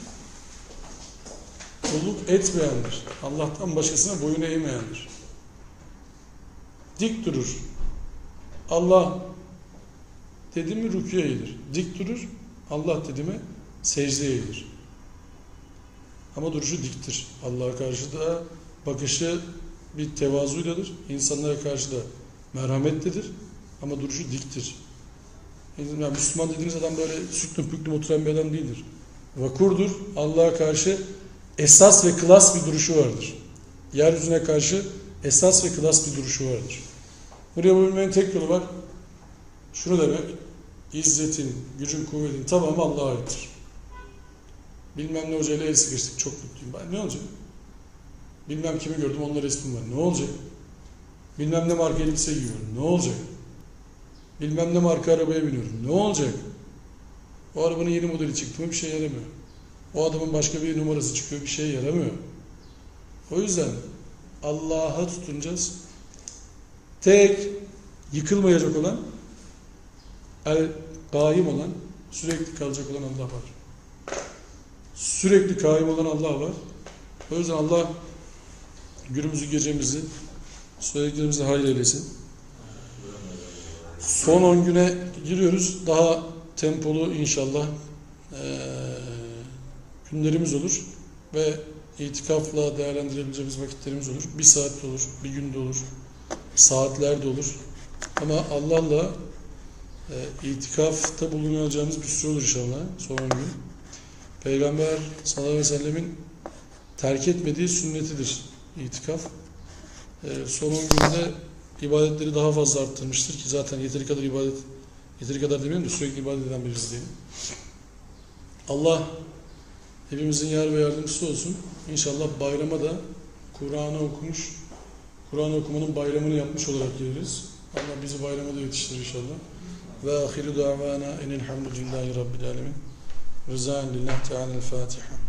kulluk etmeyendir. Allah'tan başkasına boyun eğmeyendir. Dik durur. Allah dedi mi rükûya eğilir. Dik durur. Allah dedi mi secdeye eğilir. Ama duruşu diktir. Allah'a karşı da bakışı bir tevazuyladır. İnsanlara karşı da merhametlidir. Ama duruşu diktir. Yani Müslüman dediğiniz adam böyle süklüm püklüm oturan bir adam değildir. Vakurdur. Allah'a karşı esas ve klas bir duruşu vardır. Yeryüzüne karşı esas ve klas bir duruşu vardır. Buraya bulabilmenin tek yolu var. Şunu demek, İzzetin, gücün, kuvvetin tamamı Allah'a aittir. Bilmem ne hocayla el sıkıştık, çok mutluyum. Ben ne olacak? Bilmem kimi gördüm, onunla resmim var. Ne olacak? Bilmem ne marka elbise giyiyorum. Ne olacak? Bilmem ne marka arabaya biniyorum. Ne olacak? O arabanın yeni modeli çıktı mı bir şey yaramıyor. O adamın başka bir numarası çıkıyor, bir şey yaramıyor. O yüzden Allah'a tutunacağız. Tek yıkılmayacak olan, kaim olan, sürekli kalacak olan Allah var. Sürekli kaim olan Allah var. O yüzden Allah günümüzü, gecemizi, söylediklerimizi hayır eylesin. Son 10 güne giriyoruz. Daha tempolu inşallah günlerimiz olur ve itikafla değerlendirebileceğimiz vakitlerimiz olur. Bir saat de olur, bir günde olur, saatler de olur. Ama Allah'la itikafta bulunacağımız bir süre olur inşallah son 10 gün. Peygamber sallallahu aleyhi ve sellemin terk etmediği sünnetidir itikaf. Son 10 günde ibadetleri daha fazla arttırmıştır ki zaten yeteri kadar demeyelim de sürekli ibadet eden birisi diyelim. Allah hepimizin yar ve yardımcısı olsun. İnşallah bayrama da Kur'an'ı okumuş, Kur'an okumanın bayramını yapmış olarak geliriz. Allah bizi bayrama da yetiştirir inşallah. Ve ahiru davana enelhamdülillahi rabbil alemin. Rıza'an lillah teala'l Fatiha.